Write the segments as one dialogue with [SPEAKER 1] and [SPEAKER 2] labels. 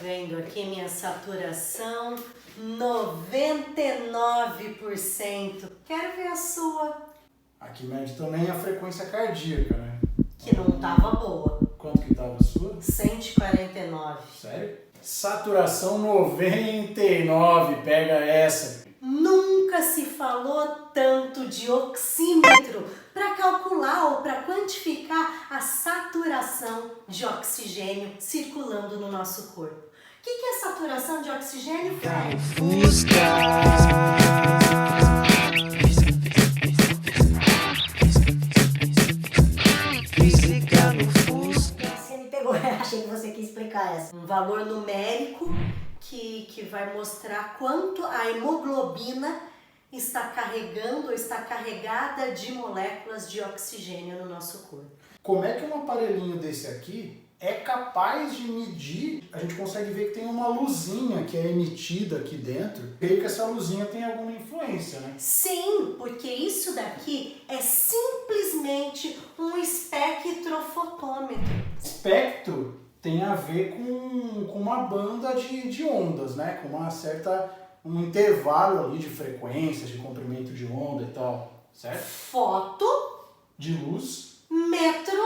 [SPEAKER 1] vendo aqui minha saturação, 99%. Quero ver a sua.
[SPEAKER 2] Aqui mede também a frequência cardíaca, né?
[SPEAKER 1] Que não tava boa.
[SPEAKER 2] Quanto que tava a sua?
[SPEAKER 1] 149.
[SPEAKER 2] Sério? Saturação 99, pega essa.
[SPEAKER 1] Nunca se falou tanto de oxímetro para calcular ou para quantificar a saturação de oxigênio circulando no nosso corpo. O que é saturação de oxigênio, Fred? Você me pegou, achei que você quis explicar essa. Um valor numérico que vai mostrar quanto a hemoglobina está carregando ou está carregada de moléculas de oxigênio no nosso corpo.
[SPEAKER 2] Como é que um aparelhinho desse aqui é capaz de medir? A gente consegue ver que tem uma luzinha que é emitida aqui dentro. Creio que essa luzinha tem alguma influência, né?
[SPEAKER 1] Sim, porque isso daqui é simplesmente um espectrofotômetro.
[SPEAKER 2] Espectro tem a ver com uma banda de ondas, né? Com um intervalo ali de frequências, de comprimento de onda e tal, certo?
[SPEAKER 1] Foto,
[SPEAKER 2] De luz,
[SPEAKER 1] metro,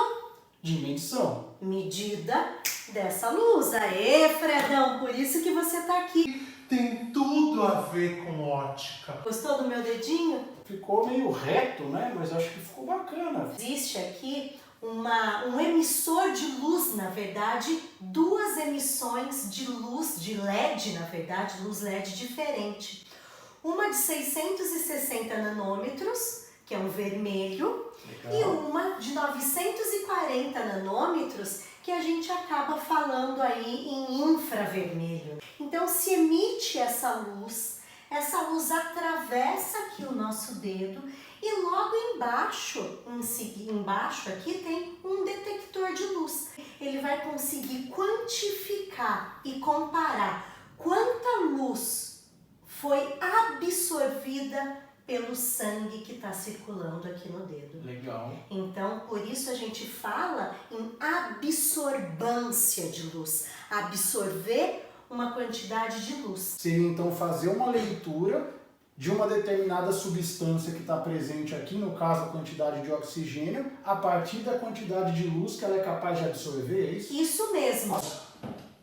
[SPEAKER 2] de medição.
[SPEAKER 1] medida dessa luz. Aê, Fredão, por isso que você tá aqui.
[SPEAKER 3] Tem tudo a ver com ótica.
[SPEAKER 1] Gostou do meu dedinho?
[SPEAKER 2] Ficou meio reto, né? Mas acho que ficou bacana.
[SPEAKER 1] Existe aqui um emissor de luz, na verdade, duas emissões de luz, de LED, na verdade, luz LED diferente. Uma de 660 nanômetros, que é um vermelho,
[SPEAKER 2] Legal.
[SPEAKER 1] e uma de 940 nanômetros, que a gente acaba falando aí em infravermelho. Então se emite essa luz atravessa aqui o nosso dedo e logo embaixo aqui tem um detector de luz. Ele vai conseguir quantificar e comparar quanta luz foi absorvida pelo sangue que está circulando aqui no dedo.
[SPEAKER 2] Legal.
[SPEAKER 1] Então, por isso a gente fala em absorvância de luz. Absorver uma quantidade de luz.
[SPEAKER 2] Seria então fazer uma leitura de uma determinada substância que está presente aqui, no caso a quantidade de oxigênio, a partir da quantidade de luz que ela é capaz de absorver, é isso?
[SPEAKER 1] Isso mesmo.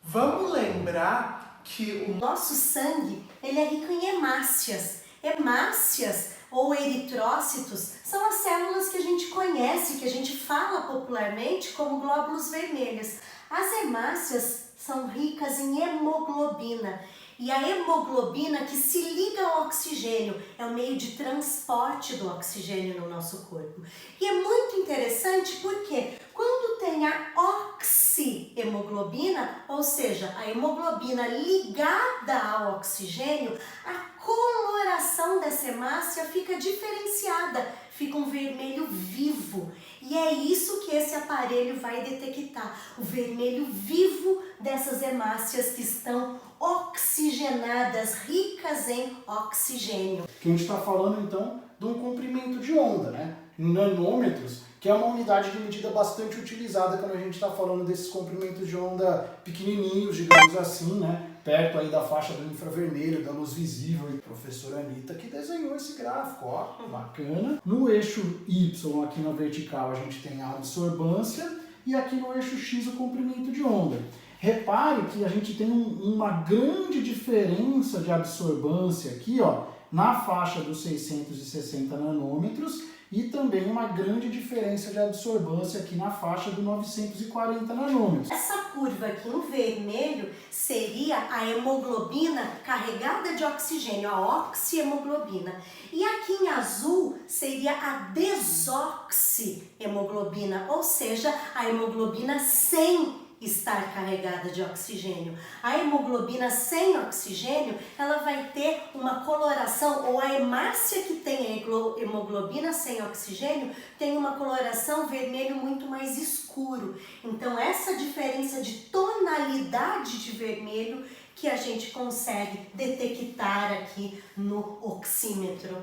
[SPEAKER 3] Vamos lembrar que o
[SPEAKER 1] Nosso sangue, ele é rico em hemácias. Hemácias ou eritrócitos são as células que a gente conhece, que a gente fala popularmente como glóbulos vermelhos. As hemácias são ricas em hemoglobina. E a hemoglobina que se liga ao oxigênio é o meio de transporte do oxigênio no nosso corpo. E é muito interessante porque quando tem a oxihemoglobina, ou seja, a hemoglobina ligada ao oxigênio, a coloração dessa hemácia fica diferenciada, fica um vermelho vivo. E é isso que esse aparelho vai detectar, o vermelho vivo dessas hemácias que estão oxigenadas, ricas em oxigênio.
[SPEAKER 2] Que a gente está falando então de um comprimento de onda, né? Nanômetros, que é uma unidade de medida bastante utilizada quando a gente está falando desses comprimentos de onda pequenininhos, digamos assim, né? Perto aí da faixa do infravermelho, da luz visível. E a professora Anitta que desenhou esse gráfico, ó, bacana. No eixo Y, aqui na vertical, a gente tem a absorbância e aqui no eixo X o comprimento de onda. Repare que a gente tem uma grande diferença de absorbância aqui, ó, na faixa dos 660 nanômetros e também uma grande diferença de absorbância aqui na faixa do 940 nanômetros.
[SPEAKER 1] Essa curva aqui em vermelho seria a hemoglobina carregada de oxigênio, a oxihemoglobina. E aqui em azul seria a desoxihemoglobina, ou seja, a hemoglobina sem estar carregada de oxigênio. A hemoglobina sem oxigênio, ela vai ter uma coloração, ou a hemácia que tem a hemoglobina sem oxigênio, tem uma coloração vermelho muito mais escuro. Então essa diferença de tonalidade de vermelho que a gente consegue detectar aqui no oxímetro.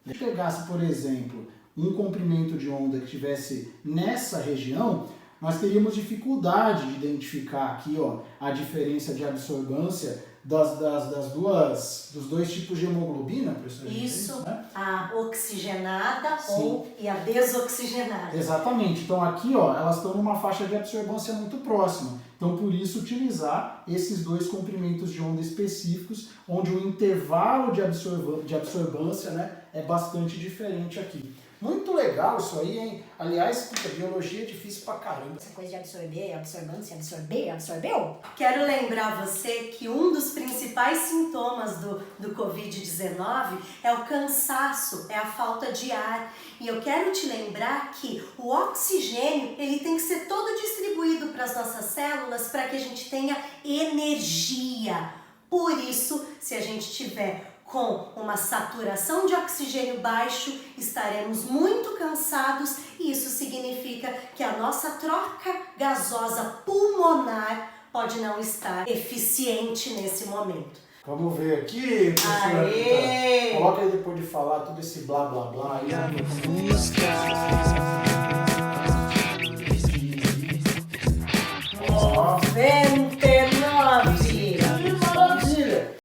[SPEAKER 2] Se pegasse, por exemplo, um comprimento de onda que estivesse nessa região, nós teríamos dificuldade de identificar aqui, ó, a diferença de absorvância dos dois tipos de hemoglobina, professor?
[SPEAKER 1] Isso,
[SPEAKER 2] né?
[SPEAKER 1] a oxigenada
[SPEAKER 2] Sim.
[SPEAKER 1] e a desoxigenada.
[SPEAKER 2] Exatamente. Então aqui, ó, elas estão numa faixa de absorvância muito próxima. Então por isso utilizar esses dois comprimentos de onda específicos, onde o intervalo de absorvância, né, é bastante diferente aqui. Muito legal isso aí, hein? Aliás, puta, biologia é difícil pra caramba.
[SPEAKER 4] Essa coisa de absorver, absorvância, absorber, absorbeu?
[SPEAKER 1] Quero lembrar você que um dos principais sintomas do Covid-19 é o cansaço, é a falta de ar. E eu quero te lembrar que o oxigênio, ele tem que ser todo distribuído para as nossas células para que a gente tenha energia. Por isso, se a gente tiver com uma saturação de oxigênio baixo, estaremos muito cansados e isso significa que a nossa troca gasosa pulmonar pode não estar eficiente nesse momento.
[SPEAKER 2] Vamos ver aqui, professora.
[SPEAKER 1] Aê!
[SPEAKER 2] Coloca aí depois de falar todo esse blá blá blá aí.